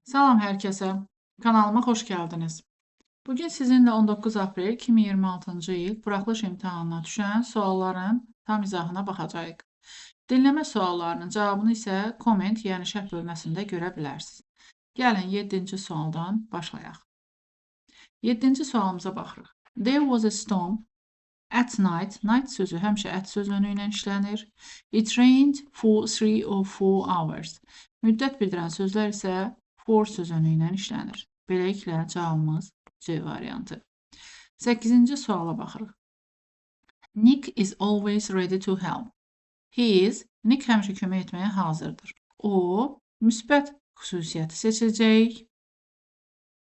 Salam hər kəsə. Kanalıma xoş gəldiniz. Bugün sizinlə 19 aprel 2026-cı il buraxılış imtahanına düşən sualların tam izahına baxacağıq. Dinləmə suallarının cavabını isə komment, yəni şərh bölməsində görə bilərsiniz. Gəlin 7-ci sualdan başlayaq. 7-ci sualımıza baxırıq. There was a storm at night. Night sözü həmişə at sözünü ilə işlənir. It rained for 3 or 4 hours. Müddət bildirən sözlər isə for sözünü ilə işlənir. Beləliklə cavabımız C variantı. 8-ci suala baxırıq. Nick is always ready to help. Nick həmişə kömək etməyə hazırdır. O, müsbət xüsusiyyəti seçəcək.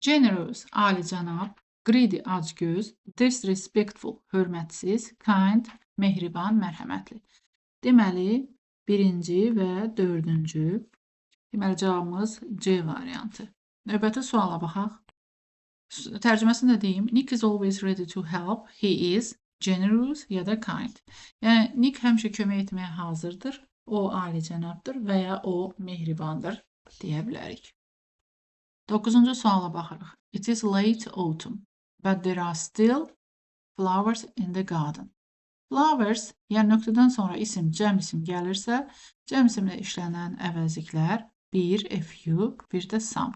Generous, alicənab. Greedy, acgöz. Disrespectful, hörmətsiz. Kind, mehriban, mərhəmətli. Deməli, birinci və dördüncü. Deməli, cavabımız C variantı. Növbəti suala baxaq. Tərcüməsini də deyim. Nick is always ready to help. He is generous ya da kind. Yəni, Nick həmişə kömək etməyə hazırdır. O, alicənabdır və ya o, mehribandır deyə bilərik. 9-cu suala baxırıq. It is late autumn, but there are still flowers in the garden. Flowers, yəni nöqtədən sonra isim, cəm isim gəlirsə, cəm isimlə işlənən əvəzliklər bir, a few, bir də some.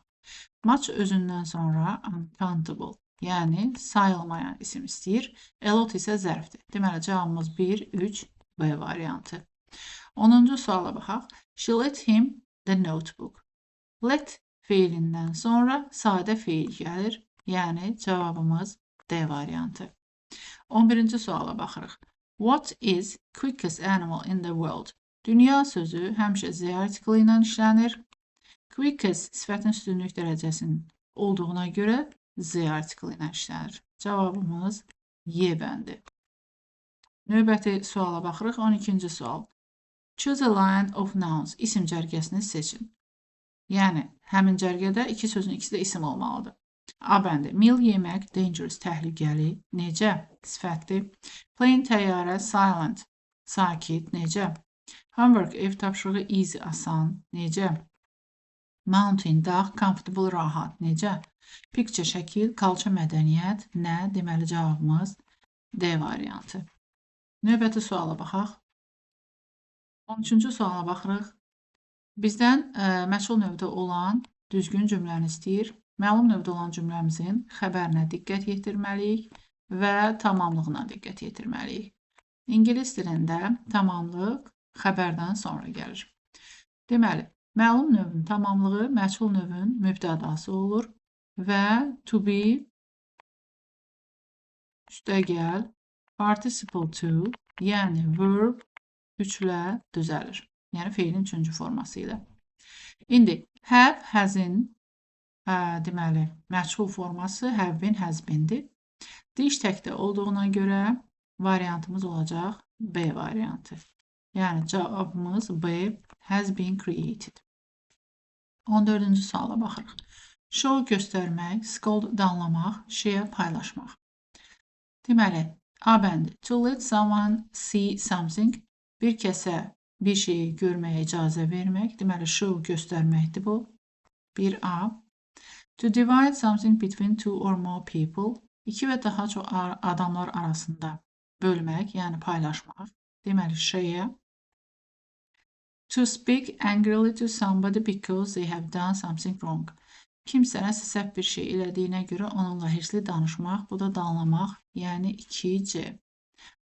Much özündən sonra uncountable, yəni sayılmayan isim istəyir. A lot isə zərfdir. Deməli, cavabımız 1, 3, B variantı. 10-cu suala baxaq. She let him the notebook. Let feilindən sonra sadə feil gəlir. Yəni, cavabımız D variantı. 11-ci suala baxırıq. What is quickest animal in the world? Dünya sözü həmişə Z artiklı ilə işlənir. Quickest sifətin üstünlük dərəcəsinin olduğuna görə Z artiklı ilə işlənir. Cavabımız Y bəndi. Növbəti suala baxırıq. 12-ci sual. Choose a line of nouns. İsim cərgəsini seçin. Yəni, həmin cərgədə iki sözün ikisi də isim olmalıdır. A bəndi. Meal yemək, dangerous, təhlükəli. Necə? Sifətdir. Plane, təyyarə, silent, sakit. Necə? Homework, ev tapşırığı, easy, asan. Necə? Mountain, dağ, comfortable, rahat. Necə? Picture, şəkil, culture, mədəniyyət. Nə? Deməli, cavabımız D variantı. Növbəti suala baxaq. 13-cü suala baxırıq. Bizdən məşğul növdə olan düzgün cümləni istəyir. Məlum növdə olan cümləmizin xəbərinə diqqət yetirməliyik və tamamlığına diqqət yetirməliyik. İngilis dilində tamamlıq xəbərdən sonra gəlir. Deməli, məlum növün tamamlığı məşğul növün mübtədası olur və to be üstəgəl participle to, yəni verb üçlə düzəlir. Yəni feilin üçüncü forması ilə. İndi have, has-in deməli, məşğul forması have been, has been-dir. Diş təkdə olduğuna görə variantımız olacaq B variantı. Yəni cavabımız B, has been created. 14-cü suala baxırıq. Show göstərmək, scold danlamaq, share paylaşmaq. Deməli, A bəndi. To let someone see something, bir kəsə bir şeyi görməyə icazə vermək. Deməli, show göstərməkdir bu. 1A. To divide something between two or more people. İki və daha çox adamlar arasında bölmək, yəni paylaşmaq. Deməli, share. To speak angrily to somebody because they have done something wrong. Kimsə nəsə səhv bir şey elədiyinə görə onunla hirsli danışmaq, bu da danlamaq, yəni 2C.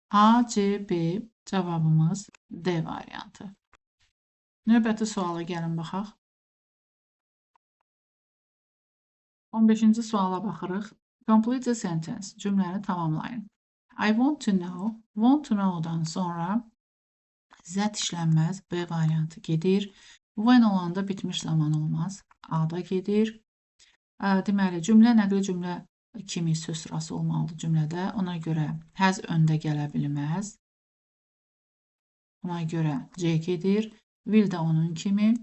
A, C, B cavabımız D variantı. Növbəti suala gəlin baxaq. 15-ci suala baxırıq. Complete the sentence. Cümləni tamamlayın. I want to know. Want to know-dan sonra Z işlənməz. B variantı gedir. When olanda bitmiş zaman olmaz. A-da gedir. Deməli, cümlə nəqli cümlə kimi söz sırası olmalıdır cümlədə. Ona görə has öndə gələ bilməz. Ona görə C gedir. Will də onun kimi.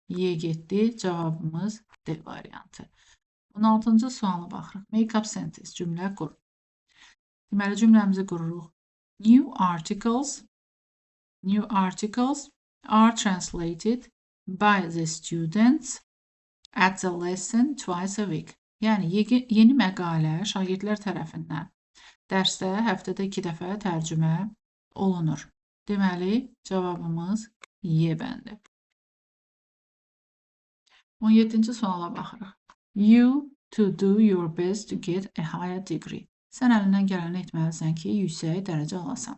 Y getdi. Cavabımız D variantı. 16-cı suala baxırıq. Make up sentence. Cümlə qur. Deməli, cümləmizi qururuq. New articles are translated by the students at the lesson twice a week. Yəni yeni məqalə şagirdlər tərəfindən dərsdə həftədə 2 dəfə tərcümə olunur. Deməli, cavabımız Y bəndi. 17-ci suala baxırıq. You to do your best to get a higher degree. Sən əlindən gələni etməlisən ki, yüksək dərəcə alasan.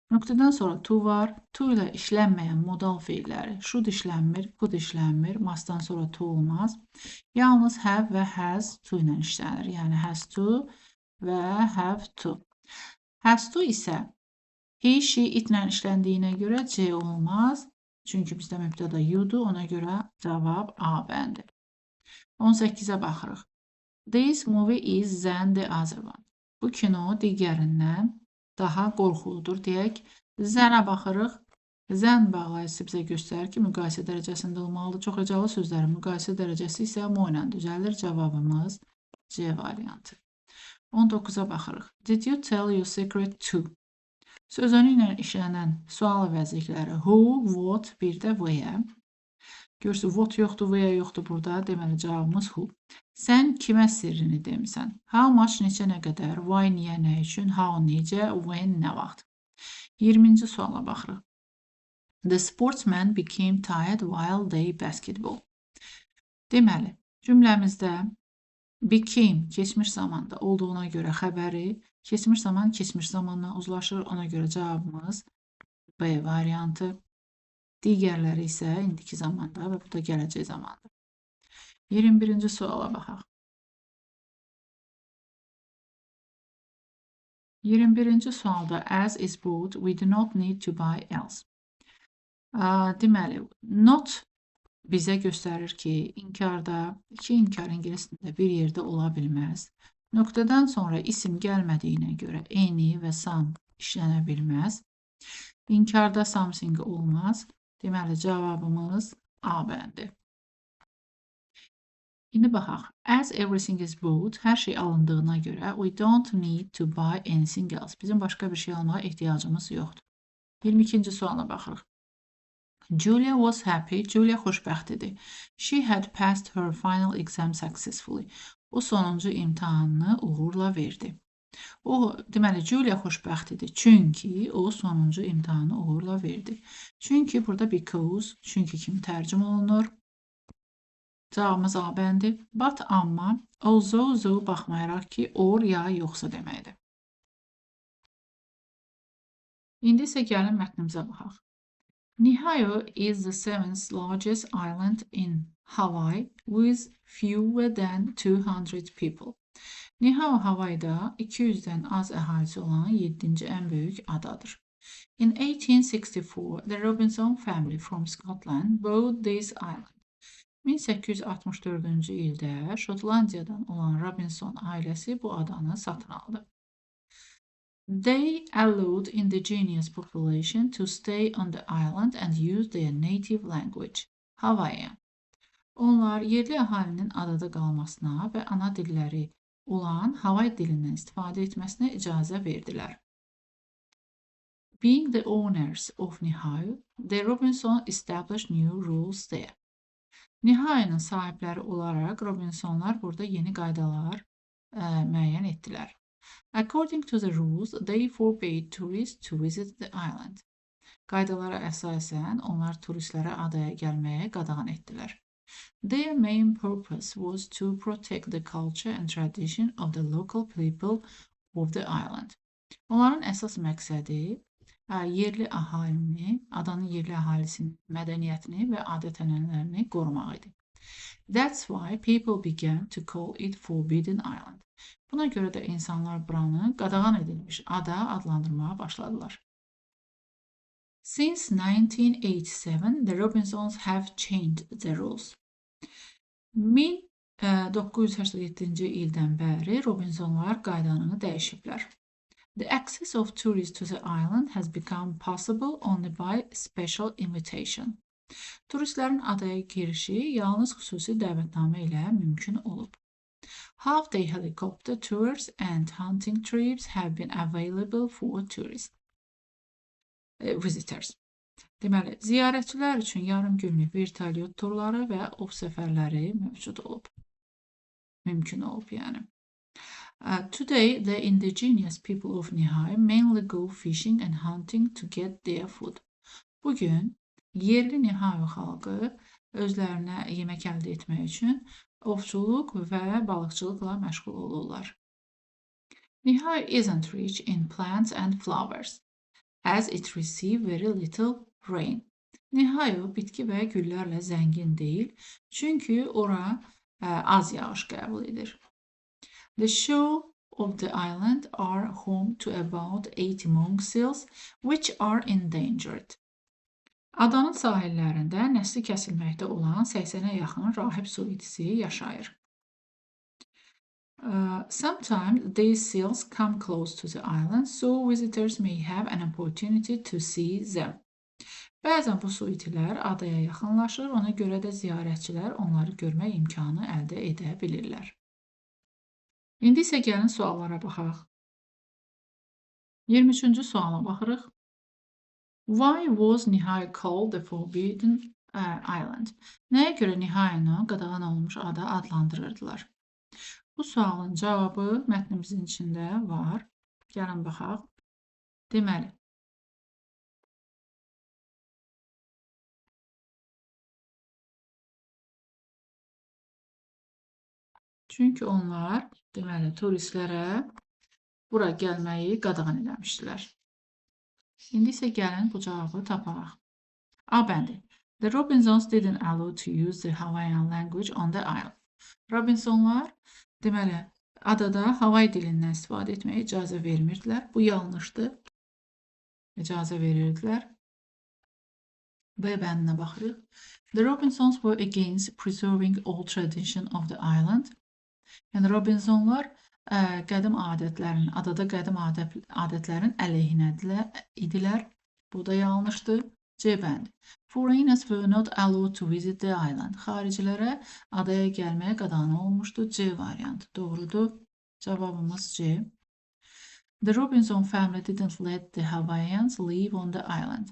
Nöqtədən sonra to var. To ilə işlənməyən modal feilləri. Should işlənmir, could işlənmir. Mustdan sonra to olmaz. Yalnız have və has to ilə işlənir. Yəni has to və have to. Has to isə he, she, itlə işləndiyinə görə C olmaz. Çünki bizdə mübtəda you'dur. Ona görə cavab A bəndi. 18-ə baxırıq. This movie is than the other one. Bu kino digərindən daha qorxuludur. Deyək, zənə baxırıq. Zən bağlayıcısı bizə göstərir ki, müqayisə dərəcəsində olmalıdır. Çox hecalı sözlərin müqayisə dərəcəsi isə mo ilə düzəlir. Cavabımız C variantı. 19-a baxırıq. Did you tell your secret to? Sözünü ilə işlənən sual vəzikləri who, what, bir də where. Görürsünüz, what yoxdur, where yoxdur burada. Deməli, cavabımız who. Sən kimə sirrini demisən? How much, neçə, nə qədər? Why, niyə, nə üçün? How, necə? When, nə vaxt? 20-ci suala baxırıq. The sportsmen became tired while they basketball. Deməli, cümləmizdə became keçmiş zamanda olduğuna görə xəbəri, keçmiş zaman keçmiş zamanla uzlaşır. Ona görə cavabımız B variantı. Digərləri isə indiki zamanda və bu da gələcək zamanda. 21-ci suala baxaq. 21-ci sualda as is bought, we do not need to buy else. Deməli, not bizə göstərir ki, inkarda, iki inkar ingilisində bir yerdə ola bilməz. Nöqtədən sonra isim gəlmədiyinə görə any və some işlənə bilməz. İnkarda something olmaz. Deməli, cavabımız A bəndi. İndi baxaq. As everything is bought, hər şey alındığına görə we don't need to buy anything else. Bizim başqa bir şey almağa ehtiyacımız yoxdur. 22-ci suala baxırıq. Julia was happy. Julia xoşbəxt idi. She had passed her final exam successfully. O sonuncu imtahanını uğurla verdi. Deməli, Julia xoşbəxt idi. Çünki o sonuncu imtahanı uğurla verdi. Çünki burada because, çünki kimi tərcümə olunur. Cavabımız A bəndi. But, amma, although baxmayaraq ki, or, ya, yoxsa deməkdir. İndi isə gəlin mətnimizə baxaq. Niihau is the seventh largest island in Hawaii with fewer than 200 people. Niihau Havayda 200-dən az əhalisi olan 7-ci ən böyük adadır. In 1864, the Robinson family from Scotland bought this island. 1864-cü ildə Şotlandiyadan olan Robinson ailəsi bu adanı satın aldı. They allowed indigenous population to stay on the island and use their native language, Hawaiian. Onlar yerli əhalinin adada qalmasına və ana dilləri olan Hawaii dilindən istifadə etməsinə icazə verdilər. Being the owners of Niihau, the Robinson established new rules there. Niihau'nun sahibləri olaraq Robinsonlar burada yeni qaydalar müəyyən etdilər. According to the rules, they forbade tourists to visit the island. Qaydalara əsasən onlar turistlərə adaya gəlməyə qadağan etdilər. Their main purpose was to protect the culture and tradition of the local people of the island. Onların əsas məqsədi yerli əhalini, adanın yerli əhalisinin mədəniyyətini və adət-ənənələrini qorumaq idi. That's why people began to call it Forbidden Island. Buna görə də insanlar buranı qadağan edilmiş ada adlandırmağa başladılar. Since 1987, the Robinsons have changed the rules. 1987-ci ildən bəri Robinsonlar qaydanı dəyişiblər. The access of tourists to the island has become possible only by special invitation. Turistlərin adaya girişi yalnız xüsusi dəvətnamə ilə mümkün olub. Half-day helicopter tours and hunting trips have been available for tourists. Visitors. Deməli, ziyarətçilər üçün yarım günlük vertolyot turları və ov səfərləri mümkün olub yəni. Today, the indigenous people of Nihai mainly go fishing and hunting to get their food. Bugün yerli Nihai xalqı özlərinə yemək əldə etmək üçün ovçuluq və balıqçılıqla məşğul olurlar. Nihai isn't rich in plants and flowers, as it receives very little rain. Nihai bitki və güllərlə zəngin deyil, çünki ora az yağış qəbul edir. The shore of the island are home to about 80 monk seals, which are endangered. Adanın sahillərində nəsli kəsilməkdə olan 80-ə yaxın rahib su itisi yaşayır. Sometimes these seals come close to the island, so visitors may have an opportunity to see them. Bəzən bu su itilər adaya yaxınlaşır, ona görə də ziyarətçilər onları görmək imkanı əldə edə bilirlər. İndi isə gəlin suallara baxaq. 23-cü suala baxırıq. Why was Nihai called the Forbidden Island? Nəyə görə Nihaini qadağan olunmuş ada adlandırırdılar? Bu sualın cavabı mətnimizin içində var. Gəlin baxaq. Deməli, çünki onlar, deməli, turistlərə bura gəlməyi qadağan eləmişdilər. İndi isə gəlin bu cavabı tapaq. A bəndi. The Robinsons didn't allow to use the Hawaiian language on the island. Robinsonlar, deməli, adada Hawaii dilindən istifadə etməyə icazə vermirdilər. Bu yanlışdır. İcazə verirdilər. B bəndinə baxırıq. The Robinsons were against preserving all tradition of the island. Yəni, Robinsonlar adada qədim adətlərin əleyhinə idilər. Bu da yanlışdır. C bəndi. Foreigners were not allowed to visit the island. Xaricilərə adaya gəlməyə qadağan olunmuşdu. C variantı doğrudur. Cavabımız C. The Robinson family didn't let the Hawaiians live on the island.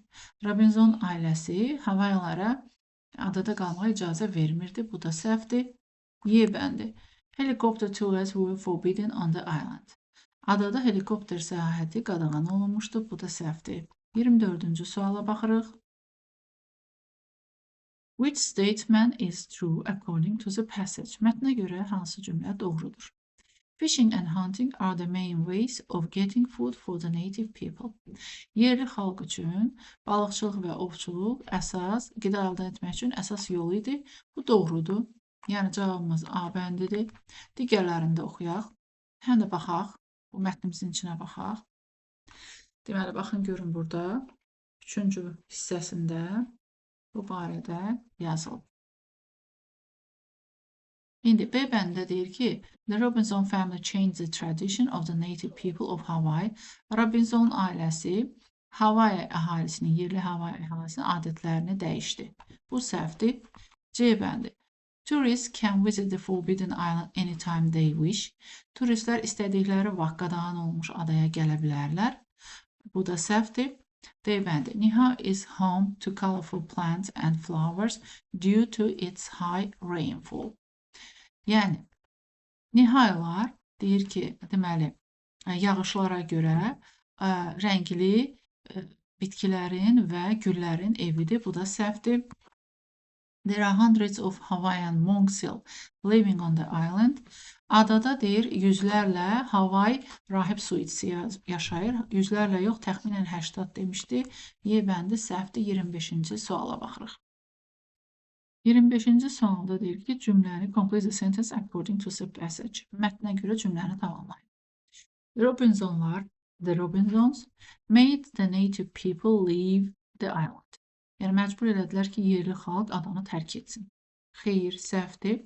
Robinson ailəsi Hawaiilara adada qalmağa icazə vermirdi. Bu da səhvdir. Y bəndi. Helicopter tours were forbidden on the island. Adada helikopter səyahəti qadağan olunmuşdu. Bu da səhvdir. 24-cü suala baxırıq. Which statement is true according to the passage? Mətnə görə hansı cümlə doğrudur? Fishing and hunting are the main ways of getting food for the native people. Yerli xalq üçün balıqçılıq və ovçuluq qida əldə etmək üçün əsas yol idi. Bu doğrudur. Yəni cavabımız A bəndidir. Digərlərində oxuyaq. Həm də baxaq. Bu mətnimizin içinə baxaq. Deməli, baxın, görün burada 3-cü hissəsində bu barədə yazılıb. İndi B bəndində deyir ki, The Robinson family changed the tradition of the native people of Hawaii. Robinson ailəsi Hawaii əhalisinin, yerli Hawaii əhalisinin adətlərini dəyişdi. Bu səhvdir. C bəndi. Tourists can visit the Forbidden Island anytime they wish. Turistlər istədikləri vaxt qadağan olmuş adaya gələ bilərlər. Bu da səhvdir. D bəndi. Nihai is home to colorful plants and flowers due to its high rainfall. Yəni, Nihailar deyir ki, deməli, yağışlara görə rəngli bitkilərin və güllərin evidir. Bu da səhvdir. There are hundreds of Hawaiian monk seal living on the island. Adada deyir, yüzlərlə Hawaii rahib su itisi yaşayır. Yüzlərlə yox, təxminən 80 demişdi. Y bəndi səhvdir. 25-ci suala baxırıq. 25-ci sualda deyir ki, cümləni complete the sentence according to the passage. Mətnə görə cümləni tamamlayın. The Robinsons made the native people leave the island. Yəni, məcbur elədilər ki, yerli xalq adanı tərk etsin. Xeyr, səhvdir.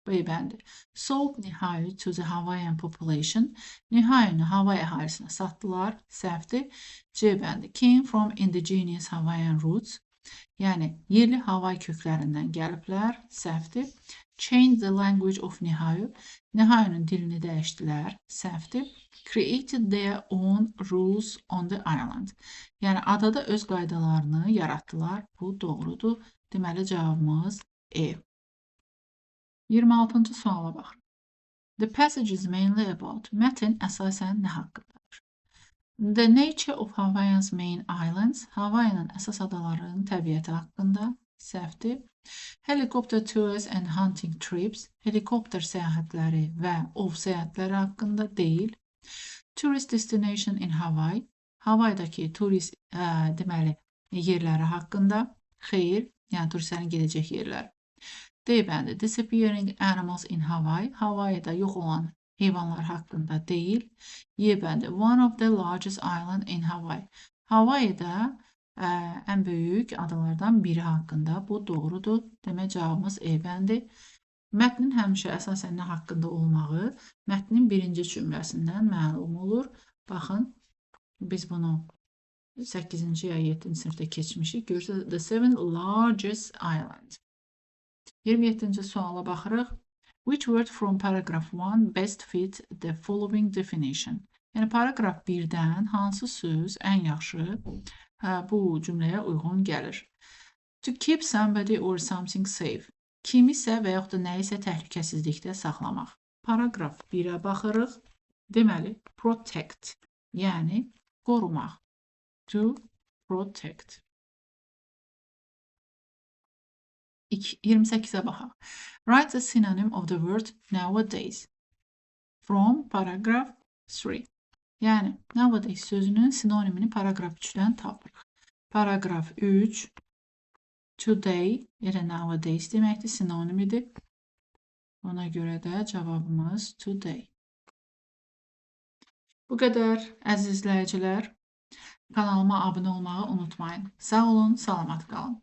B bəndi. Sold Nihai to the Hawaiian population. Nihaini Hawaii əhalisinə satdılar. Səhvdir. C bəndi. Came from indigenous Hawaiian roots. Yəni, yerli Hawaii köklərindən gəliblər. Səhvdir. Change the language of Nihayu. Nihayu'nun dilini dəyişdilər. Səhvdir. Created their own rules on the island. Yəni adada öz qaydalarını yaratdılar. Bu doğrudur. Deməli cavabımız E. 26-cı suala baxın. The passage is mainly about. Mətn əsasən nə haqqındadır? The nature of Hawaii's main islands. Hawaii'nin əsas adalarının təbiəti haqqında. Səhvdir. Helicopter tours and hunting trips. Helikopter səyahətləri və ov səyahətləri haqqında deyil. Tourist destination in Hawaii. Hawaiidəki turist deməli yerləri haqqında. Xeyr, yəni turistlərin gedəcək yerlər. D bəndi. Disappearing animals in Hawaii. Hawaiidə yox olan heyvanlar haqqında deyil. Y bəndi. One of the largest island in Hawaii. Hawaiidə ən böyük adalardan biri haqqında. Bu doğrudur. Demək cavabımız E bəndi. Mətnin həmişə əsasən nə haqqında olmağı mətnin birinci cümləsindən məlum olur. Baxın, biz bunu 8-ci ya 7-ci sinifdə keçmişik. Görürsünüz, the 7 largest island. 27-ci suala baxırıq. Which word from paragraph 1 best fit the following definition? Yəni, paragraf 1-dən hansı söz ən yaxşı bu cümləyə uyğun gəlir? To keep somebody or something safe. Kimisə və yaxud da nəyisə təhlükəsizlikdə saxlamaq. Paragraf 1-ə baxırıq. Deməli, protect. Yəni, qorumaq. To protect. 28-ə baxaq. Write the synonym of the word nowadays. From paragraph 3. Yəni, nowadays sözünün sinonimini paragraf 3-dən tapırıq. Paragraf 3, today, elə nowadays deməkdir, sinonimidir. Ona görə də cavabımız today. Bu qədər, əziz izləyicilər. Kanalıma abunə olmağı unutmayın. Sağ olun, salamat qalın.